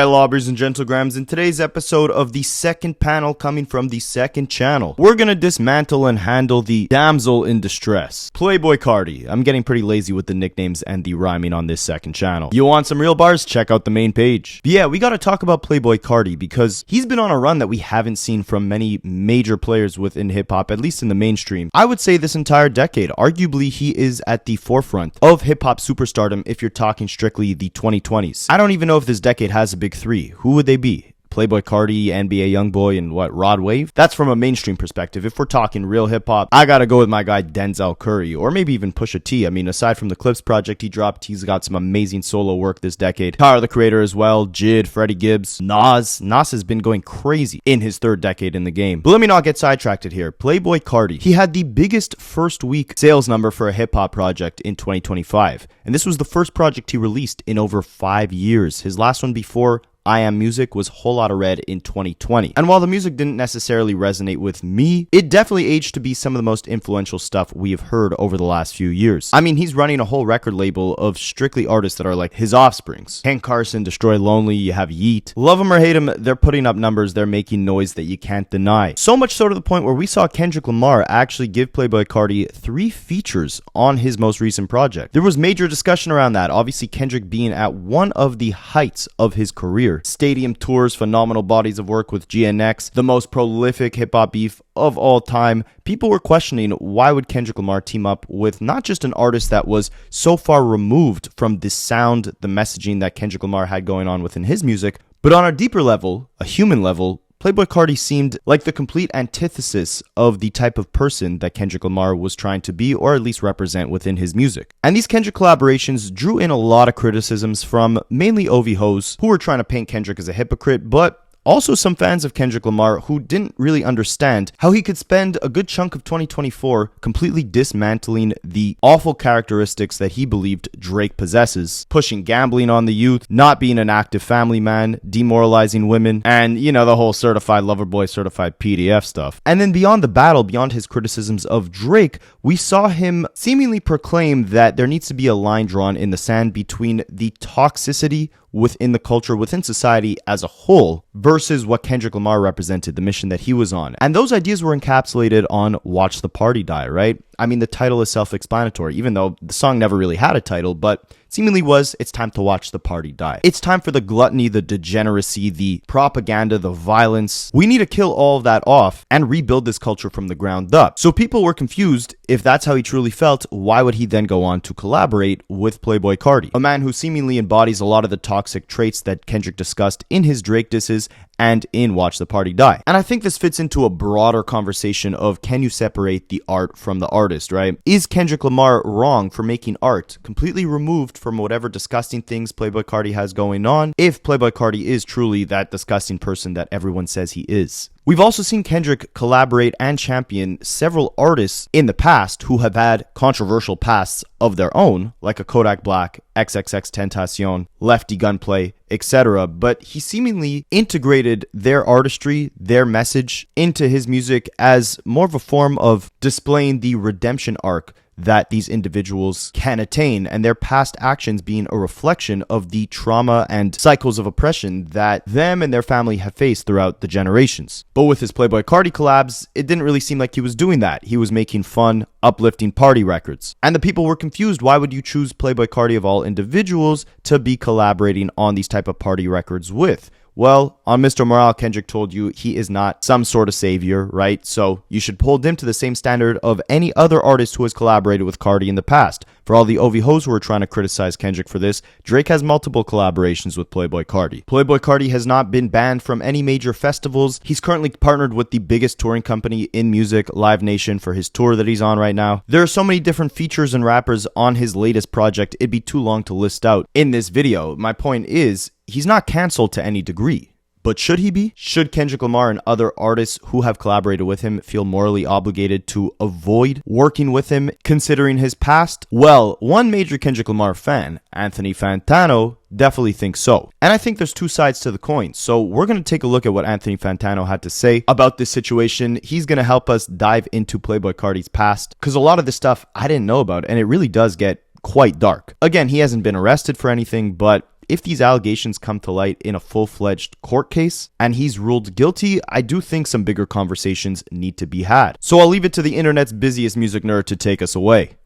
Hi lobbers and gentlegrams, in today's episode of the second panel coming from the second channel, we're gonna dismantle and handle the damsel in distress, Playboi Carti. I'm getting pretty lazy with the nicknames and the rhyming on this second channel. You want some real bars? Check out the main page. But yeah, we gotta talk about Playboi Carti because he's been on a run that we haven't seen from many major players within hip-hop, at least in the mainstream. I would say this entire decade. Arguably, he is at the forefront of hip-hop superstardom if you're talking strictly the 2020s. I don't even know if this decade has a big three. Who would they be? Playboi Carti, NBA Youngboy, and what, Rod Wave? That's from a mainstream perspective. If we're talking real hip-hop, I gotta go with my guy Denzel Curry, or maybe even Pusha T. I mean, aside from the Clips project he dropped, he's got some amazing solo work this decade. Tyler, the Creator as well, Jid, Freddie Gibbs, Nas. Nas has been going crazy in his third decade in the game. But let me not get sidetracked here. Playboi Carti, he had the biggest first week sales number for a hip-hop project in 2025. And this was the first project he released in over 5 years. His last one before I Am Music was Whole Lotta Red in 2020. And while the music didn't necessarily resonate with me, it definitely aged to be some of the most influential stuff we have heard over the last few years. I mean, he's running a whole record label of strictly artists that are like his offsprings. Hank Carson, Destroy Lonely, you have Yeet. Love him or hate him, they're putting up numbers, they're making noise that you can't deny. So much so to the point where we saw Kendrick Lamar actually give Playboi Carti 3 features on his most recent project. There was major discussion around that, obviously Kendrick being at one of the heights of his career. Stadium tours, phenomenal bodies of work with GNX, the most prolific hip-hop beef of all time. People were questioning why would Kendrick Lamar team up with not just an artist that was so far removed from the sound, the messaging that Kendrick Lamar had going on within his music, but on a deeper level, a human level, Playboi Carti seemed like the complete antithesis of the type of person that Kendrick Lamar was trying to be, or at least represent within his music. And these Kendrick collaborations drew in a lot of criticisms from mainly OV hoes who were trying to paint Kendrick as a hypocrite, but also some fans of Kendrick Lamar who didn't really understand how he could spend a good chunk of 2024 completely dismantling the awful characteristics that he believed Drake possesses, pushing gambling on the youth, not being an active family man, demoralizing women, and, you know, the whole certified lover boy, certified PDF stuff. And then beyond the battle, beyond his criticisms of Drake, we saw him seemingly proclaim that there needs to be a line drawn in the sand between the toxicity within the culture, within society as a whole, versus what Kendrick Lamar represented, the mission that he was on. And those ideas were encapsulated on Watch the Party Die, right? I mean, the title is self-explanatory, even though the song never really had a title, but seemingly was, it's time to watch the party die. It's time for the gluttony, the degeneracy, the propaganda, the violence. We need to kill all of that off and rebuild this culture from the ground up. So people were confused. If that's how he truly felt, why would he then go on to collaborate with Playboi Carti, a man who seemingly embodies a lot of the toxic traits that Kendrick discussed in his Drake disses and in Watch the Party Die. And I think this fits into a broader conversation of, can you separate the art from the artist, right? Is Kendrick Lamar wrong for making art completely removed from whatever disgusting things Playboi Carti has going on, if Playboi Carti is truly that disgusting person that everyone says he is? We've also seen Kendrick collaborate and champion several artists in the past who have had controversial pasts of their own, like a Kodak Black, XXXTentacion, Lefty Gunplay, etc. But he seemingly integrated their artistry, their message into his music as more of a form of displaying the redemption arc that these individuals can attain, and their past actions being a reflection of the trauma and cycles of oppression that them and their family have faced throughout the generations. But with his Playboi Carti collabs, it didn't really seem like he was doing that. He was making fun, uplifting party records. And the people were confused. Why would you choose Playboi Carti of all individuals to be collaborating on these type of party records with? Well, on Mr. Morale, Kendrick told you he is not some sort of savior, right? So you should hold him to the same standard of any other artist who has collaborated with Carti in the past. For all the OV hoes who are trying to criticize Kendrick for this, Drake has multiple collaborations with Playboi Carti. Playboi Carti has not been banned from any major festivals. He's currently partnered with the biggest touring company in music, Live Nation, for his tour that he's on right now. There are so many different features and rappers on his latest project, it'd be too long to list out in this video. My point is, he's not canceled to any degree. But should he be? Should Kendrick Lamar and other artists who have collaborated with him feel morally obligated to avoid working with him, considering his past? Well, one major Kendrick Lamar fan, Anthony Fantano, definitely thinks so. And I think there's two sides to the coin. So we're going to take a look at what Anthony Fantano had to say about this situation. He's going to help us dive into Playboi Carti's past, because a lot of this stuff I didn't know about, and it really does get quite dark. Again, he hasn't been arrested for anything, but if these allegations come to light in a full-fledged court case and he's ruled guilty, I do think some bigger conversations need to be had. So I'll leave it to the internet's busiest music nerd to take us away.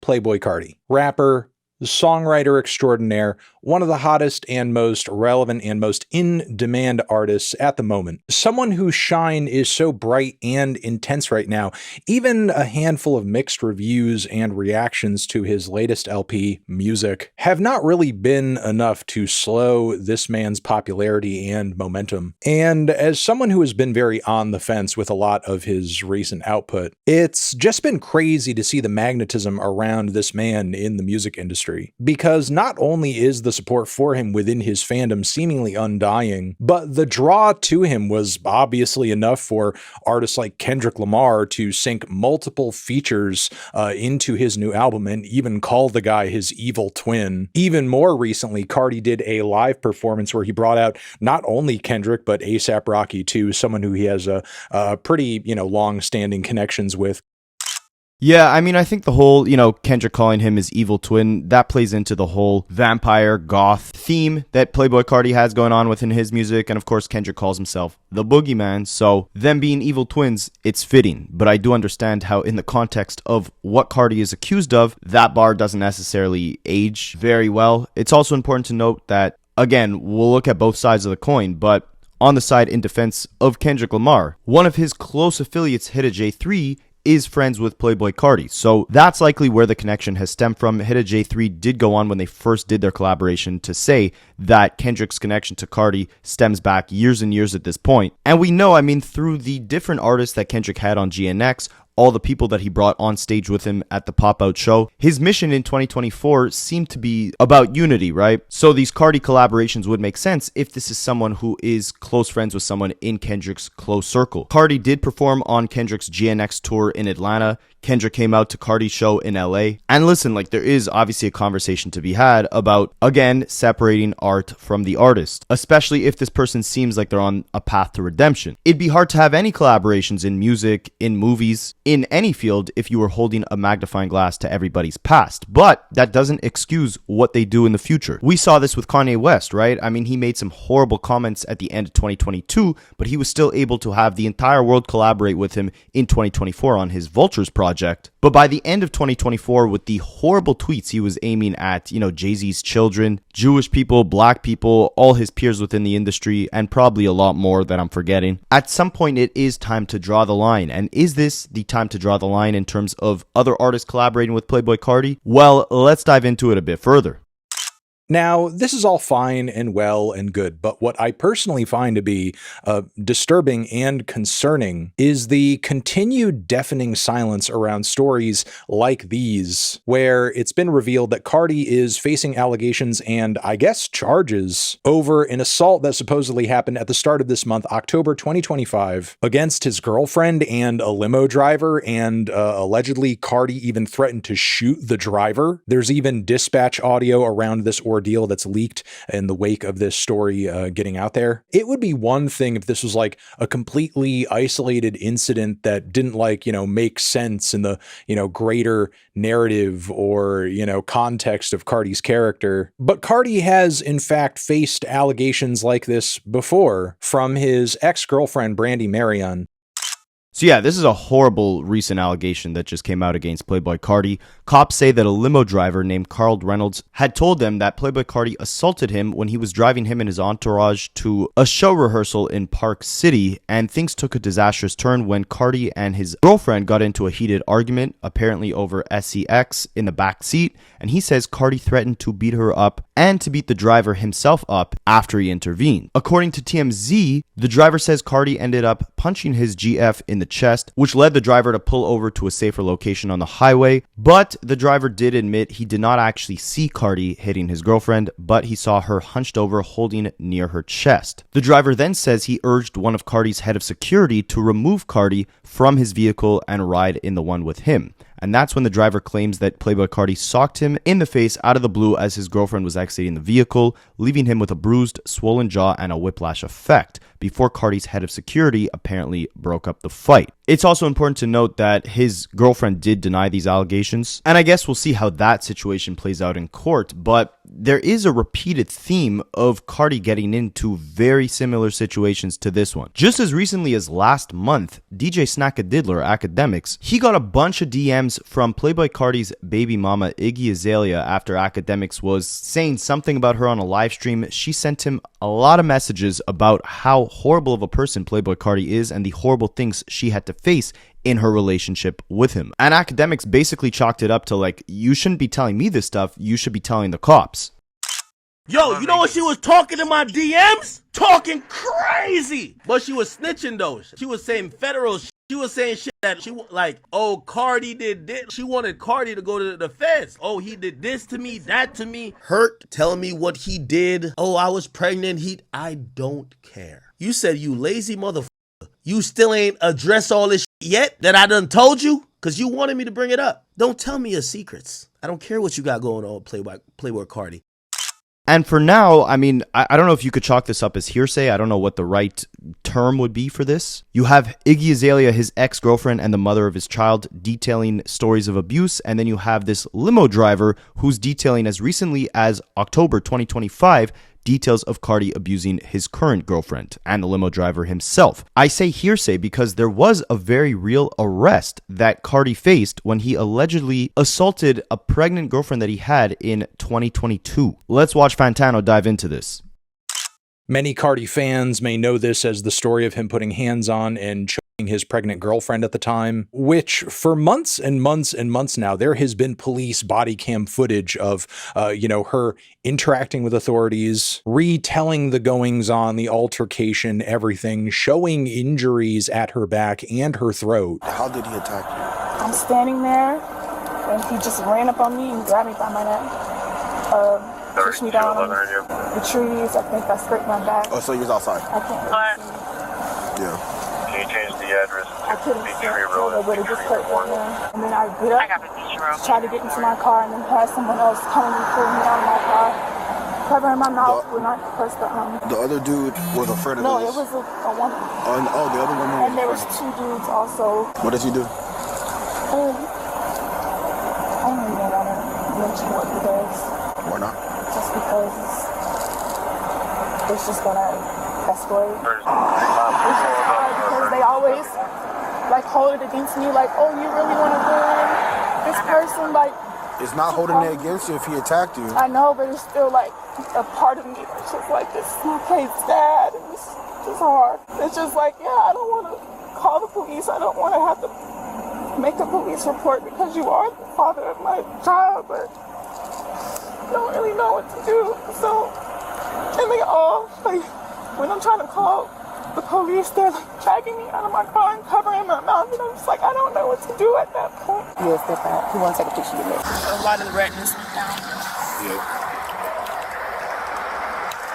Playboi Carti, rapper, songwriter extraordinaire, one of the hottest and most relevant and most in-demand artists at the moment. Someone whose shine is so bright and intense right now. Even a handful of mixed reviews and reactions to his latest LP, Music, have not really been enough to slow this man's popularity and momentum. And as someone who has been very on the fence with a lot of his recent output, it's just been crazy to see the magnetism around this man in the music industry. Because not only is the support for him within his fandom seemingly undying, but the draw to him was obviously enough for artists like Kendrick Lamar to sink multiple features into his new album and even call the guy his evil twin. Even more recently, Carti did a live performance where he brought out not only Kendrick, but A$AP Rocky too, someone who he has a pretty, long-standing connections with. Yeah, I mean, I think the whole, Kendrick calling him his evil twin, that plays into the whole vampire goth theme that Playboi Carti has going on within his music. And of course, Kendrick calls himself the boogeyman. So them being evil twins, it's fitting. But I do understand how in the context of what Carti is accused of, that bar doesn't necessarily age very well. It's also important to note that, again, we'll look at both sides of the coin, but on the side in defense of Kendrick Lamar, one of his close affiliates, Hidda J3, is friends with Playboi Carti. So that's likely where the connection has stemmed from. Hidda J3 did go on when they first did their collaboration to say that Kendrick's connection to Carti stems back years and years at this point. And we know, through the different artists that Kendrick had on GNX, all the people that he brought on stage with him at the pop-out show, his mission in 2024 seemed to be about unity, right? So these Carti collaborations would make sense if this is someone who is close friends with someone in Kendrick's close circle. Carti did perform on Kendrick's GNX tour in Atlanta. Kendrick came out to Carti's show in LA. And listen, there is obviously a conversation to be had about, again, separating art from the artist, especially if this person seems like they're on a path to redemption. It'd be hard to have any collaborations in music, in movies, in any field if you were holding a magnifying glass to everybody's past. But that doesn't excuse what they do in the future. We saw this with Kanye West, right? He made some horrible comments at the end of 2022, but he was still able to have the entire world collaborate with him in 2024 on his Vultures project. But by the end of 2024, with the horrible tweets he was aiming at, Jay-Z's children, Jewish people, black people, all his peers within the industry, and probably a lot more that I'm forgetting, at some point it is time to draw the line. And is this the time to draw the line in terms of other artists collaborating with Playboi Carti? Well, let's dive into it a bit further. Now, this is all fine and well and good, but what I personally find to be disturbing and concerning is the continued deafening silence around stories like these, where it's been revealed that Carti is facing allegations and, I guess, charges over an assault that supposedly happened at the start of this month, October 2025, against his girlfriend and a limo driver, and allegedly Carti even threatened to shoot the driver. There's even dispatch audio around this ordeal that's leaked in the wake of this story getting out there. It would be one thing if this was like a completely isolated incident that didn't make sense in the, greater narrative or, context of Carti's character. But Carti has in fact faced allegations like this before from his ex-girlfriend, Brandy Marion. So yeah, this is a horrible recent allegation that just came out against Playboi Carti. Cops say that a limo driver named Carl Reynolds had told them that Playboi Carti assaulted him when he was driving him and his entourage to a show rehearsal in Park City, and things took a disastrous turn when Carti and his girlfriend got into a heated argument, apparently over SEX in the back seat, and he says Carti threatened to beat her up and to beat the driver himself up after he intervened. According to TMZ, the driver says Carti ended up punching his GF in the chest, which led the driver to pull over to a safer location on the highway. But the driver did admit he did not actually see Carti hitting his girlfriend, but he saw her hunched over holding it near her chest. The driver then says he urged one of Carti's head of security to remove Carti from his vehicle and ride in the one with him. And that's when the driver claims that Playboi Carti socked him in the face out of the blue as his girlfriend was exiting the vehicle, leaving him with a bruised, swollen jaw and a whiplash effect, before Carti's head of security apparently broke up the fight. It's also important to note that his girlfriend did deny these allegations, and I guess we'll see how that situation plays out in court, but there is a repeated theme of Carti getting into very similar situations to this one. Just as recently as last month, DJ Akademiks, he got a bunch of DMs from Playboi Carti's baby mama Iggy Azalea after Akademiks was saying something about her on a live stream. She sent him a lot of messages about how horrible of a person Playboi Carti is and the horrible things she had to face in her relationship with him. And Akademiks basically chalked it up to like, you shouldn't be telling me this stuff, you should be telling the cops. Yo, you know what she was talking in my DMs? Talking crazy! But she was snitching though. She was saying federal shit. She was saying shit that she like, oh, Carti did this. She wanted Carti to go to the feds. Oh, he did this to me, that to me. Hurt, telling me what he did. Oh, I was pregnant. I don't care. You said you lazy motherfucker. You still ain't addressed all this shit yet that I done told you? Because you wanted me to bring it up. Don't tell me your secrets. I don't care what you got going on, Playboi Carti. And for now, I mean, I don't know if you could chalk this up as hearsay. I don't know what the right term would be for this. You have Iggy Azalea, his ex-girlfriend and the mother of his child, detailing stories of abuse. And then you have this limo driver who's detailing as recently as October 2025 details of Carti abusing his current girlfriend and the limo driver himself. I say hearsay because there was a very real arrest that Carti faced when he allegedly assaulted a pregnant girlfriend that he had in 2022. Let's watch Fantano dive into this. Many Carti fans may know this as the story of him putting hands on and choking his pregnant girlfriend at the time, which for months and months and months now, there has been police body cam footage of, her interacting with authorities, retelling the goings on, the altercation, everything, showing injuries at her back and her throat. How did he attack you? I'm standing there and he just ran up on me and grabbed me by my neck. Pushed me down on the trees. I think I scraped my back. Oh, so you was outside? I can't really see. Yeah. Can you change the address I couldn't to see Tree Road? but it just hurt right now. And then I get up, try to get into my car, and then had someone else coming and pulling me out of my car, covering my mouth when I pressed the The other dude was afraid of No, this? it was a woman. Oh, the other woman. And there was two dudes also. What did he do? I don't even want to mention what he does. Why not? Just because it's just gonna escalate. It's just hard because they always like hold it against me, like, oh, you really want to ruin this person, like. It's not holding it against you if he attacked you. I know, but it's still like a part of me that's just like, this is my kid's dad, and it's just hard. It's just like, yeah, I don't want to call the police. I don't want to have to make a police report because you are the father of my child, but I don't really know what to do. So, and they all, like, when I'm trying to call the police, they're like dragging me out of my car and covering my mouth, and I'm just like, I don't know what to do at that point. Yeah, step out. He wants to take a picture of me. A lot of the redness went down. Yeah.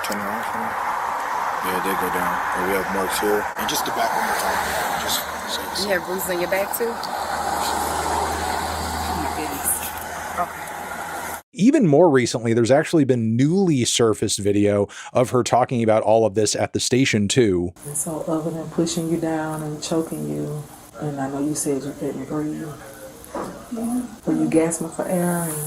Turn around for me. Yeah, they go down. And we have marks here. And just the back one more time. Just so you have bruises on your back too? Oh my goodness. Okay. Even more recently, there's actually been newly surfaced video of her talking about all of this at the station too. And so other than pushing you down and choking you, and I know you said you couldn't breathe, were you gasping for air and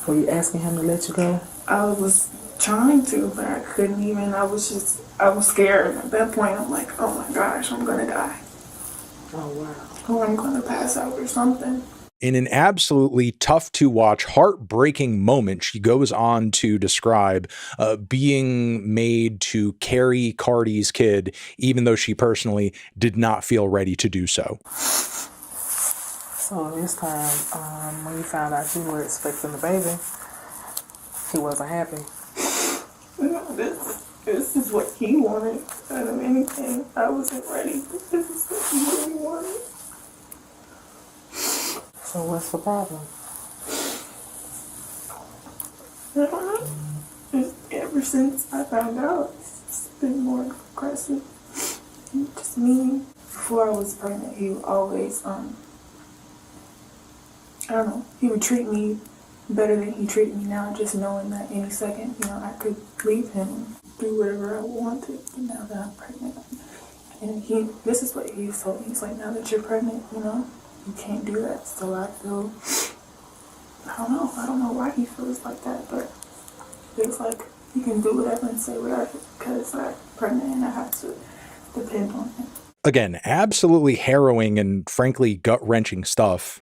were you asking him to let you go? I was trying to, but I couldn't even. I was scared. At that point, I'm like, oh my gosh, I'm gonna die. Oh wow. Or I'm gonna pass out or something. In an absolutely tough to watch, heartbreaking moment, she goes on to describe being made to carry Carti's kid, even though she personally did not feel ready to do so. So this time, when you found out you were expecting the baby, he wasn't happy. This is what he wanted out of anything. I wasn't ready. This is what he really wanted. So what's the problem? I don't know. Ever since I found out, it's been more aggressive. Just mean. Before I was pregnant, he would always, I don't know, he would treat me better than he treated me now, just knowing that any second, I could leave him and do whatever I wanted. But now that I'm pregnant, And this is what he told me. He's like, now that you're pregnant, you can't do that. So I don't know why he feels like that, but it's like he can do whatever and say whatever because I'm pregnant and I have to depend on him. Again, absolutely harrowing and frankly gut-wrenching stuff.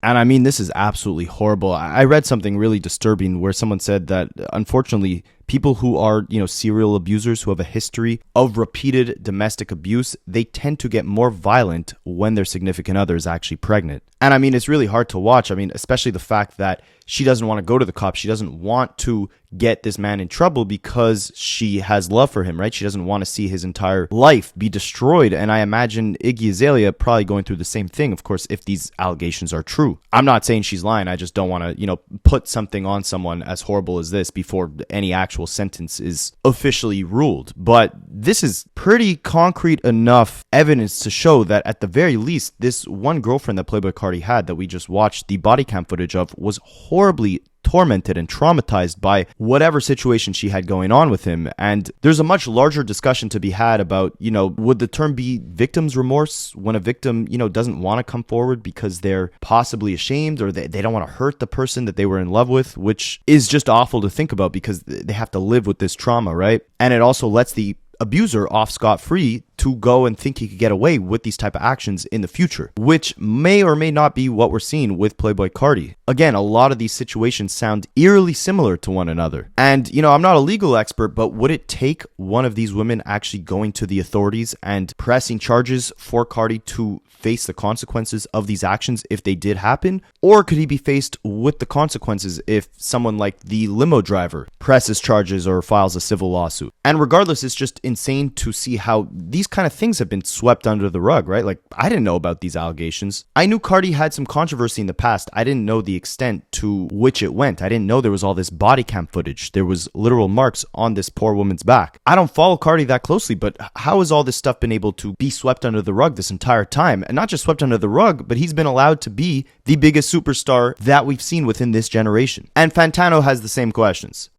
And I mean, this is absolutely horrible. I read something really disturbing where someone said that, unfortunately, people who are, serial abusers who have a history of repeated domestic abuse, they tend to get more violent when their significant other is actually pregnant. And I mean, it's really hard to watch. I mean, especially the fact that she doesn't want to go to the cops. She doesn't want to get this man in trouble because she has love for him, right? She doesn't want to see his entire life be destroyed. And I imagine Iggy Azalea probably going through the same thing, of course, if these allegations are true. I'm not saying she's lying. I just don't want to, put something on someone as horrible as this before any actual sentence is officially ruled. But this is pretty concrete enough evidence to show that at the very least, this one girlfriend that Playboi Carti had that we just watched the body cam footage of was horribly tormented and traumatized by whatever situation she had going on with him. And there's a much larger discussion to be had about, would the term be victim's remorse when a victim, doesn't want to come forward because they're possibly ashamed or they don't want to hurt the person that they were in love with, which is just awful to think about because they have to live with this trauma, right? And it also lets the abuser off scot-free to go and think he could get away with these type of actions in the future, which may or may not be what we're seeing with Playboi Carti. Again, a lot of these situations sound eerily similar to one another. And, I'm not a legal expert, but would it take one of these women actually going to the authorities and pressing charges for Carti to face the consequences of these actions if they did happen? Or could he be faced with the consequences if someone like the limo driver presses charges or files a civil lawsuit? And regardless, it's just insane to see how these kind of things have been swept under the rug, right? Like, I didn't know about these allegations. I knew Carti had some controversy in the past. I didn't know the extent to which it went. I didn't know there was all this body cam footage. There was literal marks on this poor woman's back. I don't follow Carti that closely, but how has all this stuff been able to be swept under the rug this entire time? And not just swept under the rug, but he's been allowed to be the biggest superstar that we've seen within this generation. And Fantano has the same questions.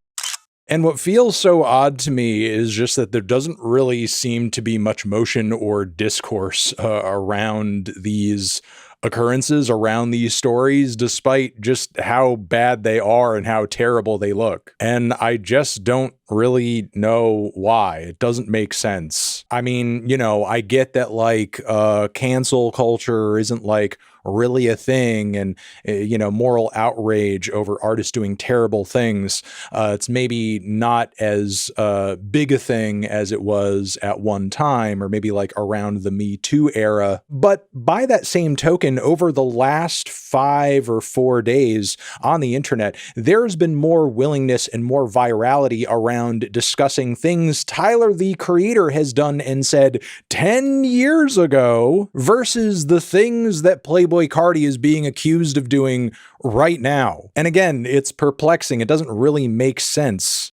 And what feels so odd to me is just that there doesn't really seem to be much motion or discourse around these occurrences, around these stories, despite just how bad they are and how terrible they look. And I just don't really know why. It doesn't make sense. I mean, I get that cancel culture isn't really a thing and, moral outrage over artists doing terrible things. It's maybe not as big a thing as it was at one time or maybe around the Me Too era. But by that same token, over the last 5 or 4 days on the internet, there's been more willingness and more virality around discussing things Tyler, the Creator, has done and said 10 years ago versus the things that Playboi Carti is being accused of doing right now. And again, it's perplexing. It doesn't really make sense.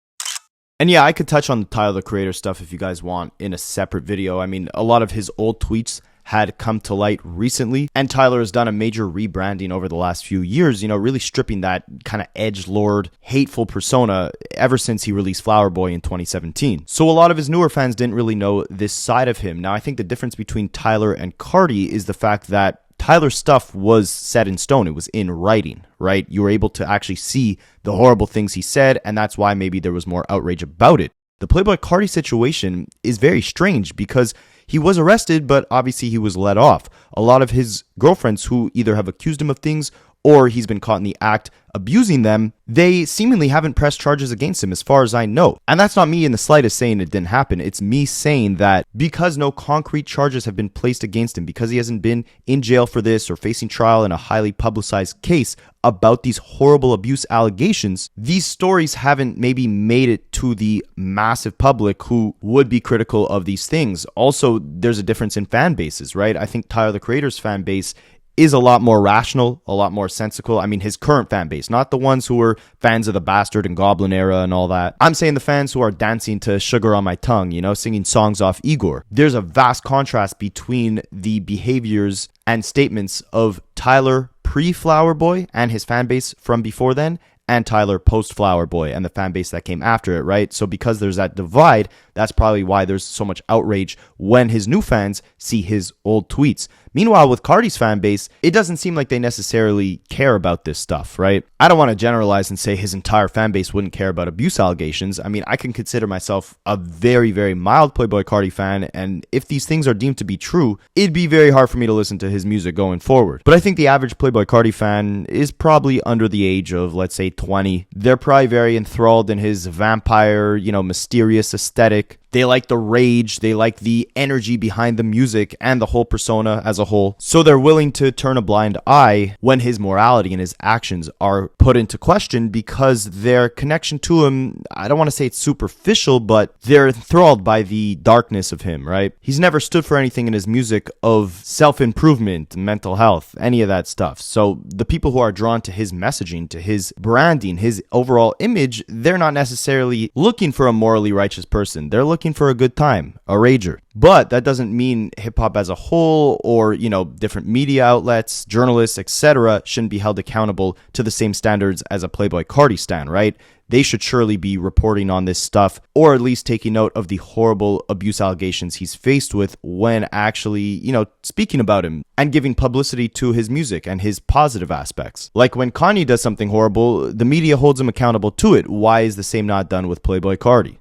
And yeah, I could touch on the Tyler, the Creator stuff if you guys want in a separate video. I mean, a lot of his old tweets had come to light recently, and Tyler has done a major rebranding over the last few years, really stripping that kind of edgelord, hateful persona ever since he released Flower Boy in 2017. So a lot of his newer fans didn't really know this side of him. Now, I think the difference between Tyler and Carti is the fact that Tyler's stuff was set in stone. It was in writing, right? You were able to actually see the horrible things he said, and that's why maybe there was more outrage about it. The Playboi Carti situation is very strange because he was arrested, but obviously he was let off. A lot of his girlfriends who either have accused him of things or he's been caught in the act abusing them, they seemingly haven't pressed charges against him as far as I know. And that's not me in the slightest saying it didn't happen. It's me saying that because no concrete charges have been placed against him, because he hasn't been in jail for this or facing trial in a highly publicized case about these horrible abuse allegations, these stories haven't maybe made it to the massive public who would be critical of these things. Also, there's a difference in fan bases, right? I think Tyler, the Creator's fan base is a lot more rational, a lot more sensical. I mean, his current fan base, not the ones who were fans of the Bastard and Goblin era and all that. I'm saying the fans who are dancing to Sugar on My Tongue, singing songs off Igor. There's a vast contrast between the behaviors and statements of Tyler pre-Flower Boy and his fan base from before then, and Tyler post Flower Boy and the fan base that came after it, right? So because there's that divide, that's probably why there's so much outrage when his new fans see his old tweets. Meanwhile, with Carti's fan base, it doesn't seem like they necessarily care about this stuff, right? I don't want to generalize and say his entire fan base wouldn't care about abuse allegations. I mean, I can consider myself a very, very mild Playboi Carti fan, and if these things are deemed to be true, it'd be very hard for me to listen to his music going forward. But I think the average Playboi Carti fan is probably under the age of, let's say, 20. They're probably very enthralled in his vampire, mysterious aesthetic. They like the rage, they like the energy behind the music and the whole persona as a whole. So they're willing to turn a blind eye when his morality and his actions are put into question because their connection to him, I don't want to say it's superficial, but they're enthralled by the darkness of him, right? He's never stood for anything in his music of self-improvement, mental health, any of that stuff. So the people who are drawn to his messaging, to his branding, his overall image, they're not necessarily looking for a morally righteous person. They're looking for a good time, a rager. But that doesn't mean hip-hop as a whole or, different media outlets, journalists, etc. shouldn't be held accountable to the same standards as a Playboi Carti stan, right? They should surely be reporting on this stuff or at least taking note of the horrible abuse allegations he's faced with when actually, speaking about him and giving publicity to his music and his positive aspects. Like when Kanye does something horrible, the media holds him accountable to it. Why is the same not done with Playboi Carti?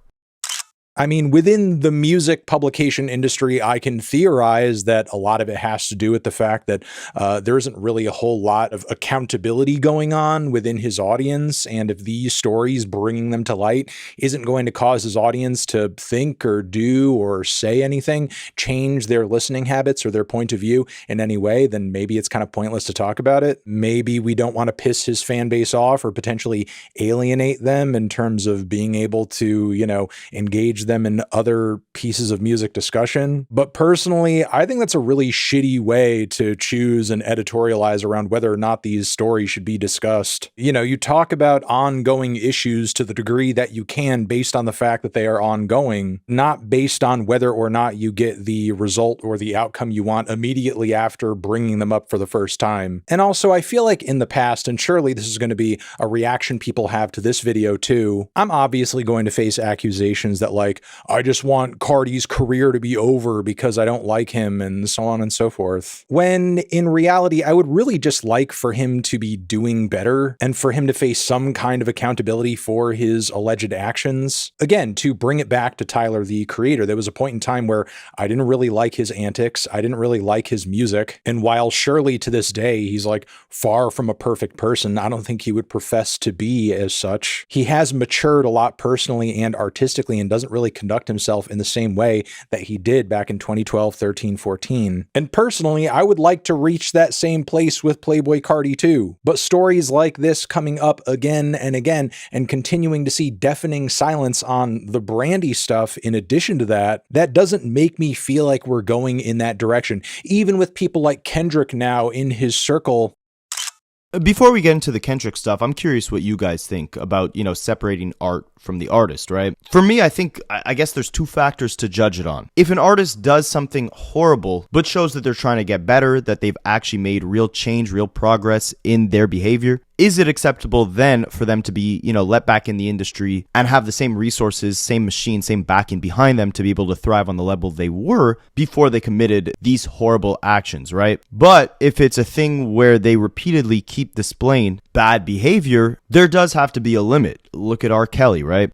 I mean, within the music publication industry, I can theorize that a lot of it has to do with the fact that there isn't really a whole lot of accountability going on within his audience. And if these stories, bringing them to light, isn't going to cause his audience to think or do or say anything, change their listening habits or their point of view in any way, then maybe it's kind of pointless to talk about it. Maybe we don't want to piss his fan base off or potentially alienate them in terms of being able to, engage them in other pieces of music discussion. But personally, I think that's a really shitty way to choose and editorialize around whether or not these stories should be discussed. You talk about ongoing issues to the degree that you can based on the fact that they are ongoing, not based on whether or not you get the result or the outcome you want immediately after bringing them up for the first time. And also, I feel like in the past, and surely this is going to be a reaction people have to this video too, I'm obviously going to face accusations that I just want Carti's career to be over because I don't like him and so on and so forth. When in reality, I would really just like for him to be doing better and for him to face some kind of accountability for his alleged actions. Again, to bring it back to Tyler, the creator, there was a point in time where I didn't really like his antics. I didn't really like his music. And while surely to this day, he's far from a perfect person, I don't think he would profess to be as such. He has matured a lot personally and artistically and doesn't really conduct himself in the same way that he did back in 2012, 13, 14. And personally, I would like to reach that same place with Playboi Carti too. But stories like this coming up again and again and continuing to see deafening silence on the brandy stuff in addition to that, that doesn't make me feel like we're going in that direction. Even with people like Kendrick now in his circle. Before we get into the Kendrick stuff, I'm curious what you guys think about, separating art from the artist, right? For me, I guess there's two factors to judge it on. If an artist does something horrible, but shows that they're trying to get better, that they've actually made real change, real progress in their behavior, is it acceptable then for them to be, let back in the industry and have the same resources, same machine, same backing behind them to be able to thrive on the level they were before they committed these horrible actions, right? But if it's a thing where they repeatedly keep displaying bad behavior, there does have to be a limit. Look at R. Kelly, right?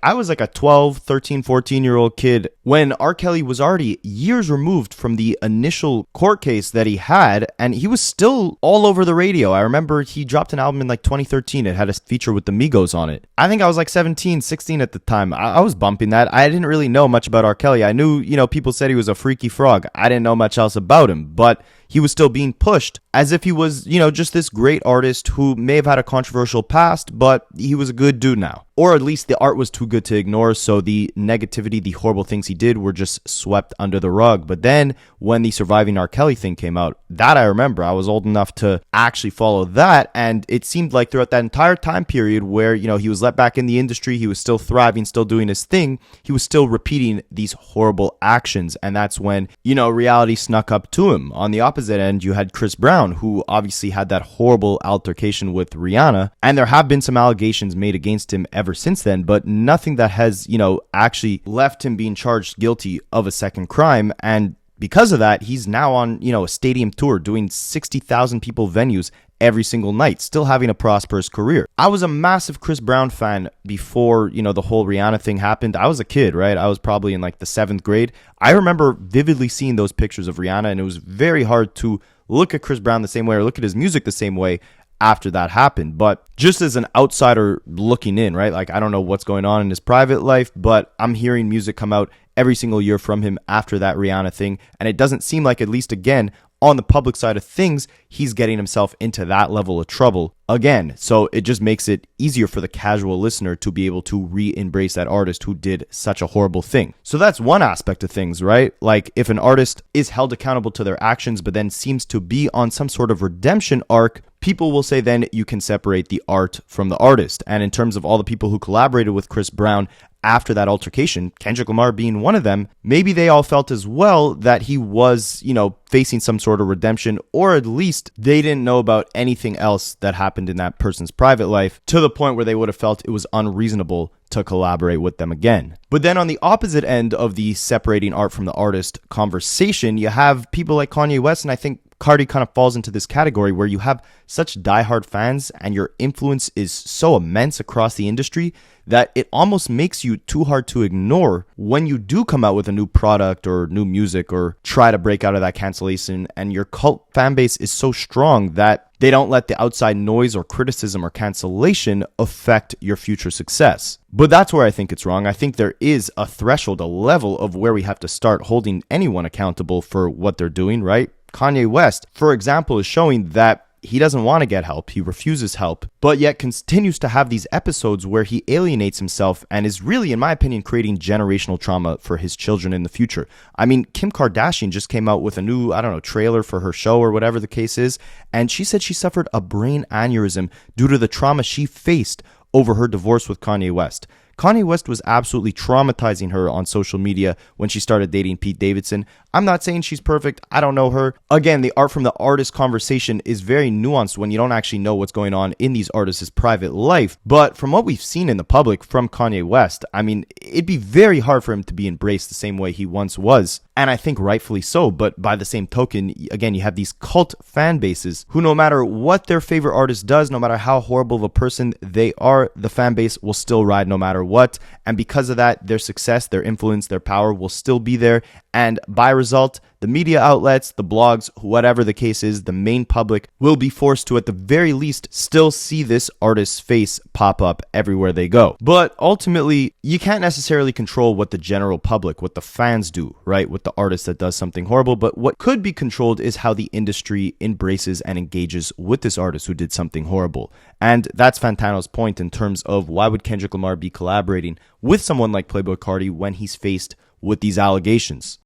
I was a 12, 13, 14-year-old kid when R. Kelly was already years removed from the initial court case that he had, and he was still all over the radio. I remember he dropped an album in 2013. It had a feature with the Migos on it. I think I was 17, 16 at the time. I was bumping that. I didn't really know much about R. Kelly. I knew, people said he was a freaky frog. I didn't know much else about him, but he was still being pushed as if he was, just this great artist who may have had a controversial past, but he was a good dude now. or at least the art was too good to ignore, so the negativity, the horrible things he did were just swept under the rug. But then when the Surviving R. Kelly thing came out, that I remember, I was old enough to actually follow that, and it seemed like throughout that entire time period where, you know, he was let back in the industry, he was still thriving, still doing his thing, he was still repeating these horrible actions, and that's when, you know, reality snuck up to him. On the opposite end, you had Chris Brown, who obviously had that horrible altercation with Rihanna, and there have been some allegations made against him ever since then, but nothing that has, you know, actually left him being charged guilty of a second crime. And because of that, he's now on, you know, a stadium tour doing 60,000 people venues every single night, still having a prosperous career. I was a massive Chris Brown fan before, you know, the whole Rihanna thing happened. I was a kid, right? I was probably in like the 7th grade. I remember vividly seeing those pictures of Rihanna, and it was very hard to look at Chris Brown the same way or look at his music the same way after that happened. But just as an outsider looking in, right? Like, I don't know what's going on in his private life, but I'm hearing music come out every single year from him after that Rihanna thing. And it doesn't seem like, at least again, on the public side of things, he's getting himself into that level of trouble again. So it just makes it easier for the casual listener to be able to re-embrace that artist who did such a horrible thing. So that's one aspect of things, right? Like, if an artist is held accountable to their actions, but then seems to be on some sort of redemption arc, people will say then you can separate the art from the artist. And in terms of all the people who collaborated with Chris Brown after that altercation, Kendrick Lamar being one of them, maybe they all felt as well that he was, you know, facing some sort of redemption, or at least they didn't know about anything else that happened in that person's private life to the point where they would have felt it was unreasonable to collaborate with them again. But then on the opposite end of the separating art from the artist conversation, you have people like Kanye West, and I think Carti kind of falls into this category where you have such diehard fans and your influence is so immense across the industry that it almost makes you too hard to ignore when you do come out with a new product or new music or try to break out of that cancellation, and your cult fan base is so strong that they don't let the outside noise or criticism or cancellation affect your future success. But that's where I think it's wrong. I think there is a threshold, a level of where we have to start holding anyone accountable for what they're doing, right? Kanye West, for example, is showing that he doesn't want to get help. He refuses help, but yet continues to have these episodes where he alienates himself and is really, in my opinion, creating generational trauma for his children in the future. I mean, Kim Kardashian just came out with a new, trailer for her show or whatever the case is, and she said she suffered a brain aneurysm due to the trauma she faced over her divorce with Kanye West. Kanye West was absolutely traumatizing her on social media when she started dating Pete Davidson. I'm not saying she's perfect. I don't know her. Again, the art from the artist conversation is very nuanced when you don't actually know what's going on in these artists' private life. But from what we've seen in the public from Kanye West, I mean, it'd be very hard for him to be embraced the same way he once was. And I think rightfully so. But by the same token, again, you have these cult fan bases who, no matter what their favorite artist does, no matter how horrible of a person they are, the fan base will still ride no matter what. And because of that, their success, their influence, their power will still be there. And by result, the media outlets, the blogs, whatever the case is, the main public will be forced to, at the very least, still see this artist's face pop up everywhere they go. But ultimately, you can't necessarily control what the general public, what the fans do, right, with the artist that does something horrible. But what could be controlled is how the industry embraces and engages with this artist who did something horrible. And that's Fantano's point in terms of why would Kendrick Lamar be collaborating with someone like Playboi Carti when he's faced with these allegations.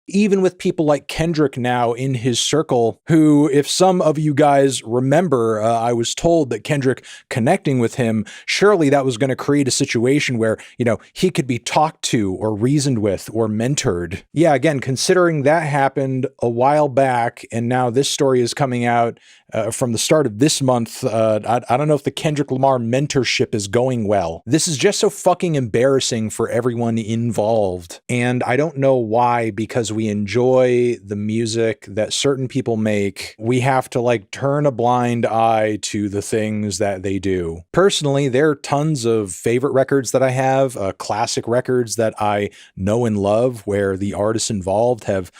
Even with people like Kendrick now in his circle, who, if some of you guys remember, I was told that Kendrick connecting with him, surely that was going to create a situation where, he could be talked to or reasoned with or mentored. Yeah, again, considering that happened a while back, and now this story is coming out from the start of this month, I don't know if the Kendrick Lamar mentorship is going well. This is just so fucking embarrassing for everyone involved. And I don't know why, because we enjoy the music that certain people make, we have to turn a blind eye to the things that they do. Personally, there are tons of favorite records that I have, classic records that I know and love, where the artists involved have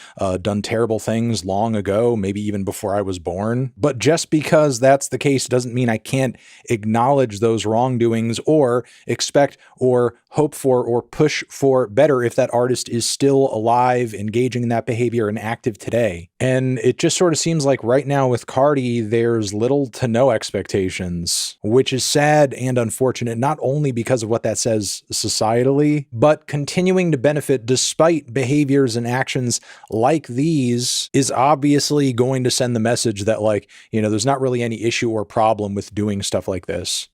done terrible things long ago, maybe even before I was born. But just because that's the case doesn't mean I can't acknowledge those wrongdoings or expect or hope for or push for better if that artist is still alive, engaged engaging in that behavior and active today. And it just sort of seems like right now with Carti, there's little to no expectations, which is sad and unfortunate, not only because of what that says societally, but continuing to benefit despite behaviors and actions like these is obviously going to send the message that, like, you know, there's not really any issue or problem with doing stuff like this.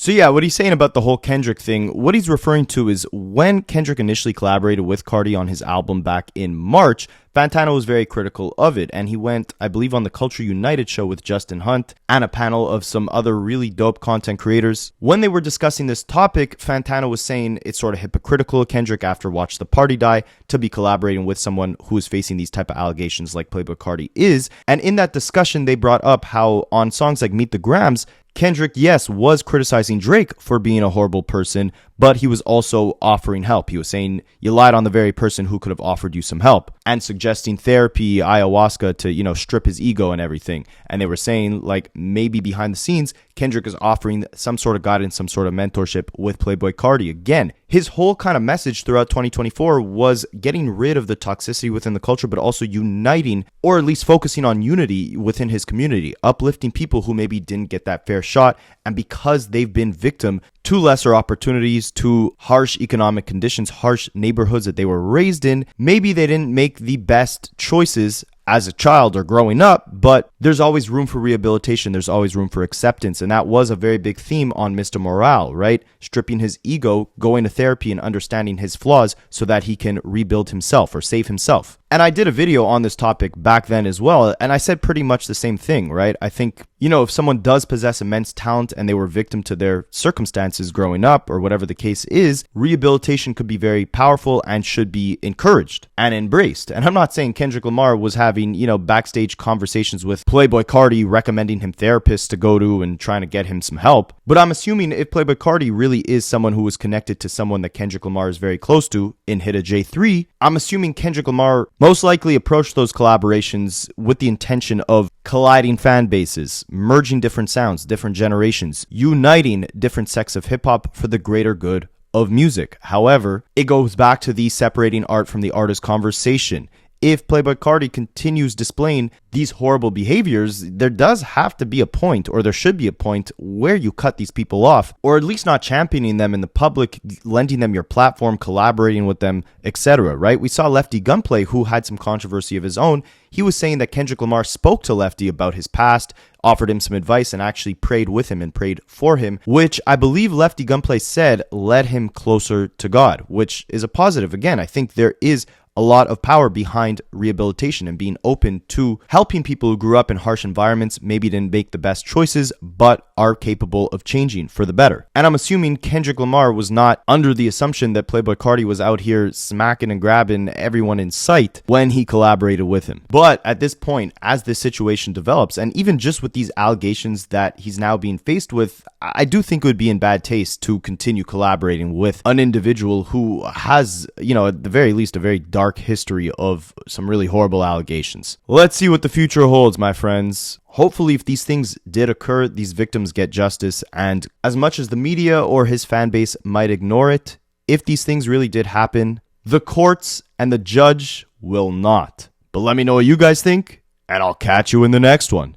So yeah, what he's saying about the whole Kendrick thing, what he's referring to is when Kendrick initially collaborated with Carti on his album back in March, Fantano was very critical of it, and he went, I believe, on the Culture United show with Justin Hunt and a panel of some other really dope content creators. When they were discussing this topic, Fantano was saying it's sort of hypocritical of Kendrick after Watch the Party Die to be collaborating with someone who is facing these type of allegations like Playboi Carti is. And in that discussion, they brought up how on songs like Meet the Grams, Kendrick, yes, was criticizing Drake for being a horrible person, but he was also offering help. He was saying you lied on the very person who could have offered you some help, and suggesting therapy, ayahuasca to, you know, strip his ego and everything. And they were saying, like, maybe behind the scenes, Kendrick is offering some sort of guidance, some sort of mentorship with Playboi Carti. Again, his whole kind of message throughout 2024 was getting rid of the toxicity within the culture, but also uniting, or at least focusing on unity within his community, uplifting people who maybe didn't get that fair shot, and because they've been victim to lesser opportunities, to harsh economic conditions, harsh neighborhoods that they were raised in, maybe they didn't make the best choices as a child or growing up, but there's always room for rehabilitation. There's always room for acceptance. And that was a very big theme on Mr. Morale, right? Stripping his ego, going to therapy and understanding his flaws so that he can rebuild himself or save himself. And I did a video on this topic back then as well, and I said pretty much the same thing, right? I think, you know, if someone does possess immense talent and they were victim to their circumstances growing up or whatever the case is, rehabilitation could be very powerful and should be encouraged and embraced. And I'm not saying Kendrick Lamar was having, you know, backstage conversations with Playboi Carti, recommending him therapists to go to and trying to get him some help. But I'm assuming if Playboi Carti really is someone who was connected to someone that Kendrick Lamar is very close to in Hit a J3, I'm assuming Kendrick Lamar most likely approached those collaborations with the intention of colliding fan bases, merging different sounds, different generations, uniting different sects of hip-hop for the greater good of music. However, it goes back to the separating art from the artist conversation. If Playboi Carti continues displaying these horrible behaviors, there does have to be a point, or there should be a point, where you cut these people off, or at least not championing them in the public, lending them your platform, collaborating with them, etc., right? We saw Lefty Gunplay, who had some controversy of his own. He was saying that Kendrick Lamar spoke to Lefty about his past, offered him some advice, and actually prayed with him and prayed for him, which I believe Lefty Gunplay said led him closer to God, which is a positive. Again, I think there is a lot of power behind rehabilitation and being open to helping people who grew up in harsh environments, maybe didn't make the best choices, but are capable of changing for the better. And I'm assuming Kendrick Lamar was not under the assumption that Playboi Carti was out here smacking and grabbing everyone in sight when he collaborated with him. But at this point, as this situation develops, and even just with these allegations that he's now being faced with, I do think it would be in bad taste to continue collaborating with an individual who has, you know, at the very least, a very dark history of some really horrible allegations. Let's see what the future holds, my friends. Hopefully, if these things did occur, these victims get justice, and as much as the media or his fan base might ignore it, if these things really did happen, the courts and the judge will not. But let me know what you guys think, and I'll catch you in the next one.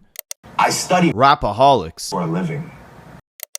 I study Rapaholics for a living.